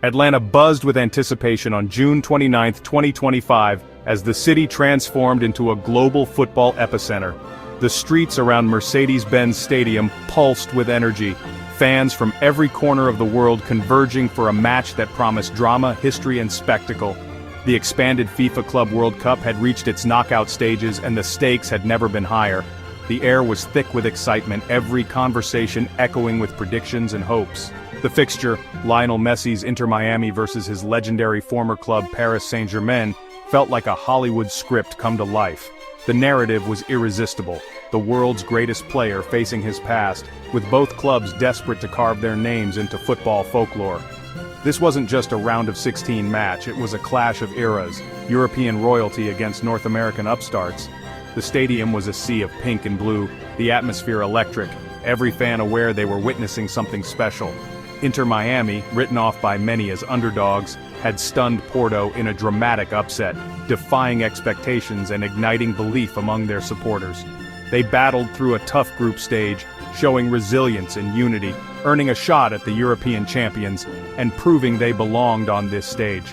Atlanta buzzed with anticipation on June 29, 2025, as the city transformed into a global football epicenter. The streets around Mercedes-Benz Stadium pulsed with energy, fans from every corner of the world converging for a match that promised drama, history, and spectacle. The expanded FIFA Club World Cup had reached its knockout stages, and the stakes had never been higher. The air was thick with excitement, every conversation echoing with predictions and hopes. The fixture, Lionel Messi's Inter Miami versus his legendary former club Paris Saint-Germain, felt like a Hollywood script come to life. The narrative was irresistible, the world's greatest player facing his past, with both clubs desperate to carve their names into football folklore. This wasn't just a round of 16 match, it was a clash of eras, European royalty against North American upstarts. The stadium was a sea of pink and blue, the atmosphere electric, every fan aware they were witnessing something special. Inter Miami, written off by many as underdogs, had stunned Porto in a dramatic upset, defying expectations and igniting belief among their supporters. They battled through a tough group stage, showing resilience and unity, earning a shot at the European champions, and proving they belonged on this stage.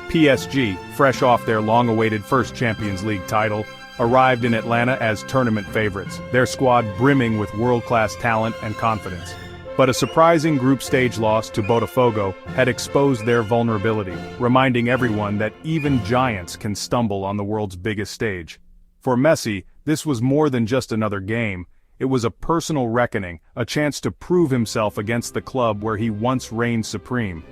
PSG, fresh off their long-awaited first Champions League title, arrived in Atlanta as tournament favorites, their squad brimming with world-class talent and confidence. But a surprising group stage loss to Botafogo had exposed their vulnerability, reminding everyone that even giants can stumble on the world's biggest stage. For Messi, this was more than just another game. It was a personal reckoning, a chance to prove himself against the club where he once reigned supreme.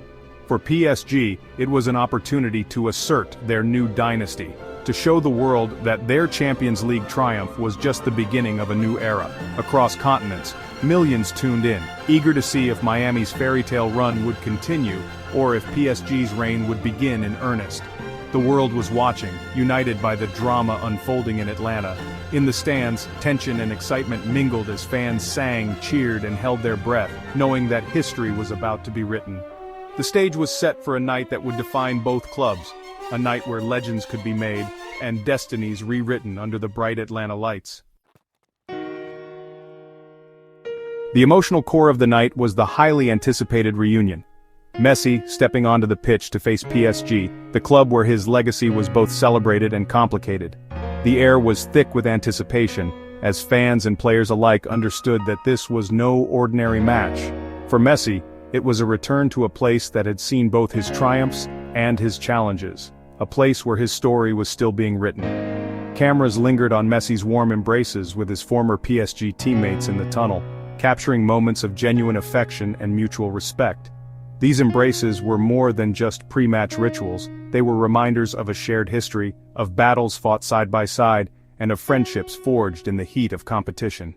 For PSG, it was an opportunity to assert their new dynasty, to show the world that their Champions League triumph was just the beginning of a new era. Across continents, millions tuned in, eager to see if Miami's fairy tale run would continue, or if PSG's reign would begin in earnest. The world was watching, united by the drama unfolding in Atlanta. In the stands, tension and excitement mingled as fans sang, cheered, and held their breath, knowing that history was about to be written. The stage was set for a night that would define both clubs, a night where legends could be made, and destinies rewritten under the bright Atlanta lights. The emotional core of the night was the highly anticipated reunion. Messi stepping onto the pitch to face PSG, the club where his legacy was both celebrated and complicated. The air was thick with anticipation, as fans and players alike understood that this was no ordinary match. For Messi, it was a return to a place that had seen both his triumphs and his challenges, a place where his story was still being written. Cameras lingered on Messi's warm embraces with his former PSG teammates in the tunnel, capturing moments of genuine affection and mutual respect. These embraces were more than just pre-match rituals, they were reminders of a shared history, of battles fought side by side, and of friendships forged in the heat of competition.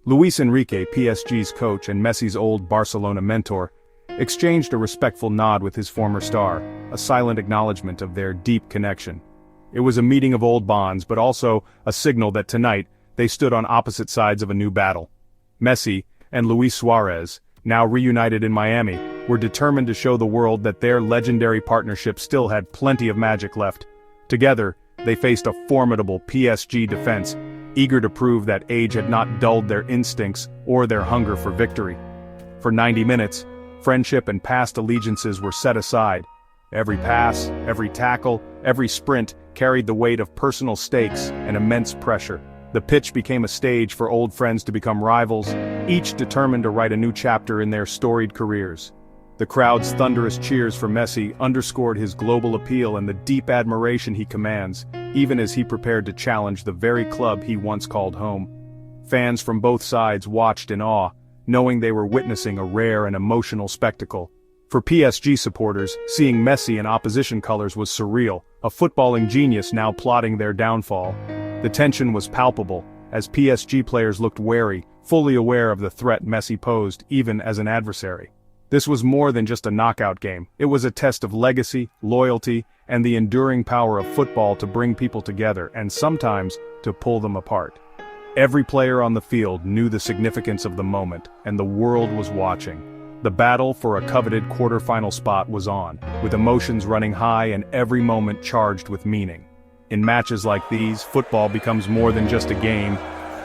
Luis Enrique, PSG's coach and Messi's old Barcelona mentor, exchanged a respectful nod with his former star, a silent acknowledgement of their deep connection. It was a meeting of old bonds, but also a signal that tonight, they stood on opposite sides of a new battle. Messi and Luis Suarez, now reunited in Miami, were determined to show the world that their legendary partnership still had plenty of magic left. Together, they faced a formidable PSG defense, eager to prove that age had not dulled their instincts or their hunger for victory. For 90 minutes, friendship and past allegiances were set aside. Every pass, every tackle, every sprint carried the weight of personal stakes and immense pressure. The pitch became a stage for old friends to become rivals, each determined to write a new chapter in their storied careers. The crowd's thunderous cheers for Messi underscored his global appeal and the deep admiration he commands, even as he prepared to challenge the very club he once called home. Fans from both sides watched in awe, knowing they were witnessing a rare and emotional spectacle. For PSG supporters, seeing Messi in opposition colors was surreal, a footballing genius now plotting their downfall. The tension was palpable, as PSG players looked wary, fully aware of the threat Messi posed even as an adversary. This was more than just a knockout game, it was a test of legacy, loyalty, and the enduring power of football to bring people together and sometimes to pull them apart. Every player on the field knew the significance of the moment, and the world was watching. The battle for a coveted quarter-final spot was on, with emotions running high and every moment charged with meaning. In matches like these, football becomes more than just a game.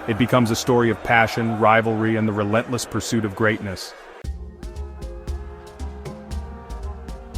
It becomes a story of passion, rivalry, and the relentless pursuit of greatness.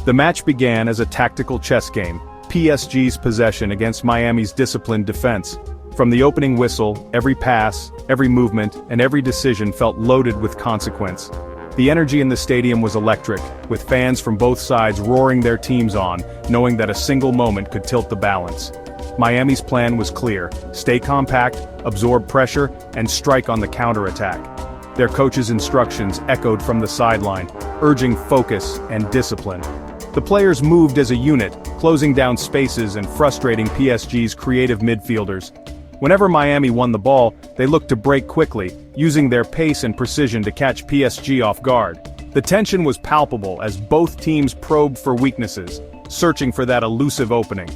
The match began as a tactical chess game, PSG's possession against Miami's disciplined defense. From the opening whistle, every pass, every movement, and every decision felt loaded with consequence. The energy in the stadium was electric, with fans from both sides roaring their teams on, knowing that a single moment could tilt the balance. Miami's plan was clear: stay compact, absorb pressure, and strike on the counterattack. Their coach's instructions echoed from the sideline, urging focus and discipline. The players moved as a unit, closing down spaces and frustrating PSG's creative midfielders. Whenever Miami won the ball, they looked to break quickly, using their pace and precision to catch PSG off guard. The tension was palpable as both teams probed for weaknesses, searching for that elusive opening.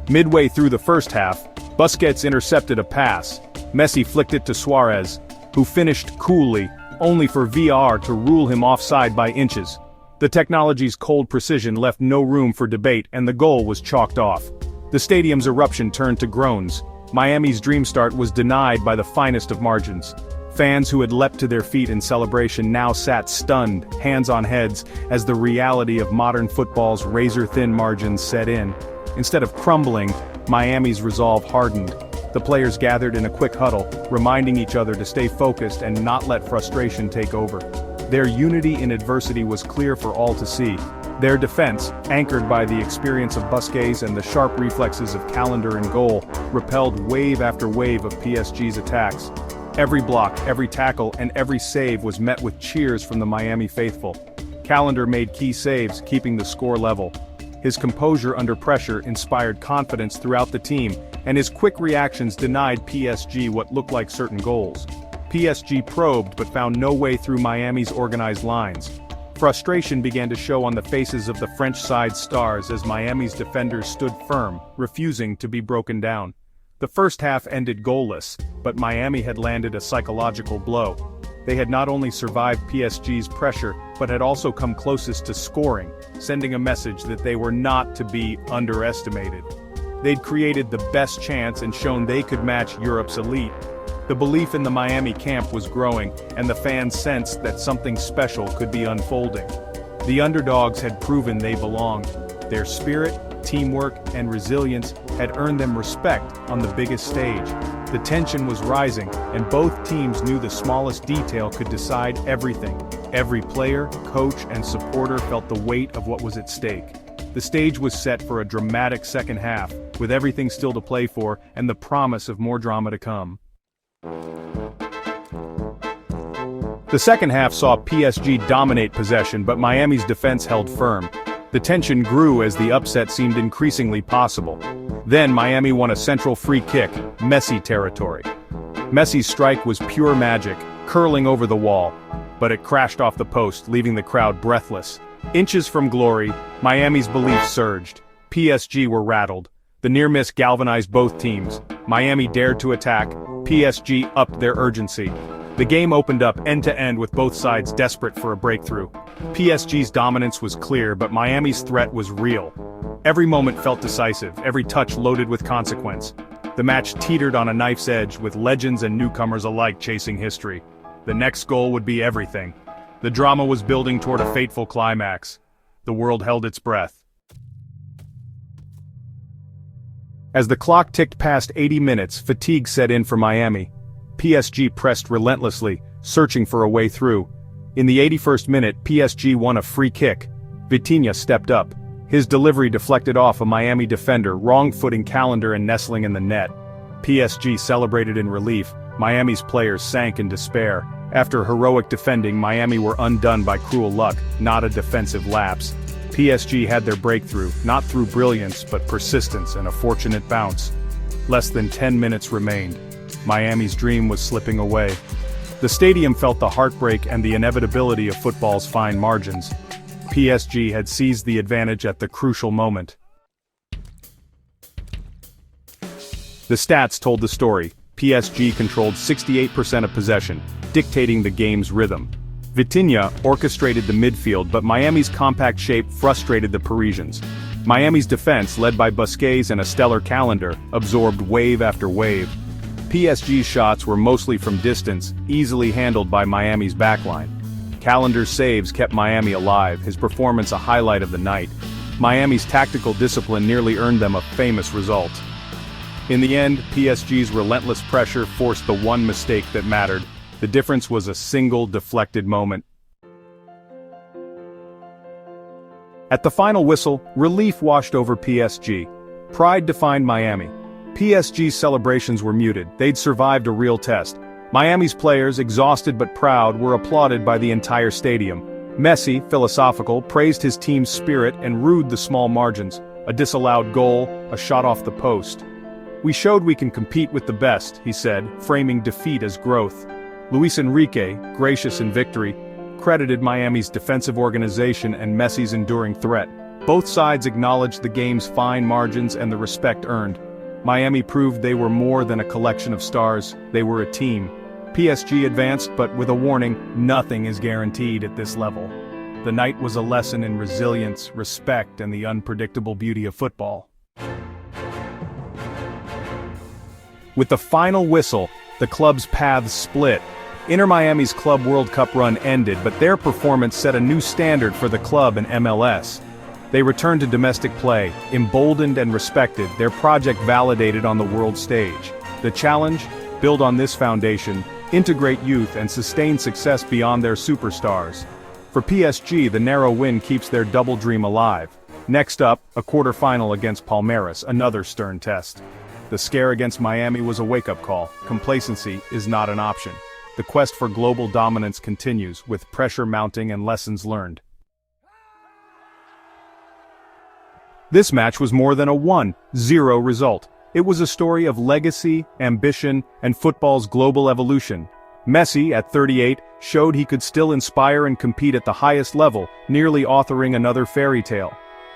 Midway through the first half, Busquets intercepted a pass. Messi flicked it to Suarez, who finished coolly, only for VAR to rule him offside by inches. The technology's cold precision left no room for debate, and the goal was chalked off. The stadium's eruption turned to groans. Miami's dream start was denied by the finest of margins. Fans who had leapt to their feet in celebration now sat stunned, hands on heads, as the reality of modern football's razor-thin margins set in. Instead of crumbling, Miami's resolve hardened. The players gathered in a quick huddle, reminding each other to stay focused and not let frustration take over. Their unity in adversity was clear for all to see. Their defense, anchored by the experience of Busquets and the sharp reflexes of Callender in goal, repelled wave after wave of PSG's attacks. Every block, every tackle, and every save was met with cheers from the Miami faithful. Callender made key saves, keeping the score level. His composure under pressure inspired confidence throughout the team, and his quick reactions denied PSG what looked like certain goals. PSG probed but found no way through Miami's organized lines. Frustration began to show on the faces of the French side's stars as Miami's defenders stood firm, refusing to be broken down. The first half ended goalless, but Miami had landed a psychological blow. They had not only survived PSG's pressure, but had also come closest to scoring, sending a message that they were not to be underestimated. They'd created the best chance and shown they could match Europe's elite. The belief in the Miami camp was growing, and the fans sensed that something special could be unfolding. The underdogs had proven they belonged. Their spirit, teamwork, and resilience had earned them respect on the biggest stage. The tension was rising, and both teams knew the smallest detail could decide everything. Every player, coach, and supporter felt the weight of what was at stake. The stage was set for a dramatic second half, with everything still to play for and the promise of more drama to come. The second half saw PSG dominate possession, but Miami's defense held firm. The tension grew as the upset seemed increasingly possible. Then Miami won a central free kick, Messi territory. Messi's strike was pure magic, curling over the wall, but it crashed off the post, leaving the crowd breathless. Inches from glory, Miami's belief surged. PSG were rattled. The near miss galvanized both teams. Miami dared to attack, PSG upped their urgency. The game opened up end-to-end with both sides desperate for a breakthrough. PSG's dominance was clear, but Miami's threat was real. Every moment felt decisive, every touch loaded with consequence. The match teetered on a knife's edge, with legends and newcomers alike chasing history. The next goal would be everything. The drama was building toward a fateful climax. The world held its breath. As the clock ticked past 80 minutes, fatigue set in for Miami. PSG pressed relentlessly, searching for a way through. In the 81st minute, PSG won a free kick. Vitinha stepped up. His delivery deflected off a Miami defender, wrong-footing Callender and nestling in the net. PSG celebrated in relief. Miami's players sank in despair. After heroic defending, Miami were undone by cruel luck, not a defensive lapse. PSG had their breakthrough, not through brilliance but persistence and a fortunate bounce. Less than 10 minutes remained. Miami's dream was slipping away. The stadium felt the heartbreak and the inevitability of football's fine margins. PSG had seized the advantage at the crucial moment. The stats told the story. PSG controlled 68% of possession, dictating the game's rhythm. Vitinha orchestrated the midfield, but Miami's compact shape frustrated the Parisians. Miami's defense, led by Busquets and a stellar Callender, absorbed wave after wave. PSG's shots were mostly from distance, easily handled by Miami's backline. Callender's saves kept Miami alive, his performance a highlight of the night. Miami's tactical discipline nearly earned them a famous result. In the end, PSG's relentless pressure forced the one mistake that mattered. The difference was a single deflected moment. At the final whistle, relief washed over PSG. Pride defined Miami. PSG's celebrations were muted. They'd survived a real test. Miami's players, exhausted but proud, were applauded by the entire stadium. Messi, philosophical, praised his team's spirit and rued the small margins. A disallowed goal, a shot off the post. "We showed we can compete with the best," he said, framing defeat as growth. Luis Enrique, gracious in victory, credited Miami's defensive organization and Messi's enduring threat. Both sides acknowledged the game's fine margins and the respect earned. Miami proved they were more than a collection of stars, they were a team. PSG advanced, but with a warning: nothing is guaranteed at this level. The night was a lesson in resilience, respect, and the unpredictable beauty of football. With the final whistle, the club's paths split. Inter Miami's Club World Cup run ended, but their performance set a new standard for the club and MLS. They returned to domestic play, emboldened and respected, their project validated on the world stage. The challenge? Build on this foundation, integrate youth and sustain success beyond their superstars. For PSG, the narrow win keeps their double dream alive. Next up, a quarter-final against Palmeiras, another stern test. The scare against Miami was a wake-up call. Complacency is not an option. The quest for global dominance continues, with pressure mounting and lessons learned. This match was more than a 1-0 result. It was a story of legacy, ambition, and football's global evolution. Messi, at 38, showed he could still inspire and compete at the highest level, nearly authoring another fairy tale.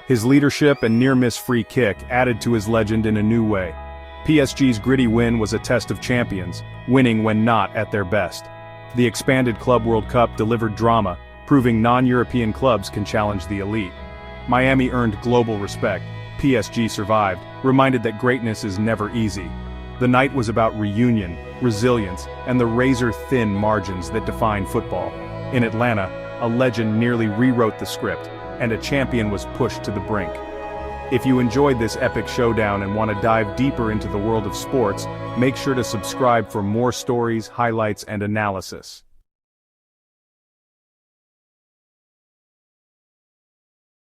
His leadership and near-miss free kick added to his legend in a new way. PSG's gritty win was a test of champions, winning when not at their best. The expanded Club World Cup delivered drama, proving non-European clubs can challenge the elite. Miami earned global respect. PSG survived, reminded that greatness is never easy. The night was about reunion, resilience, and the razor-thin margins that define football. In Atlanta, a legend nearly rewrote the script, and a champion was pushed to the brink. If you enjoyed this epic showdown and want to dive deeper into the world of sports, make sure to subscribe for more stories, highlights, and analysis.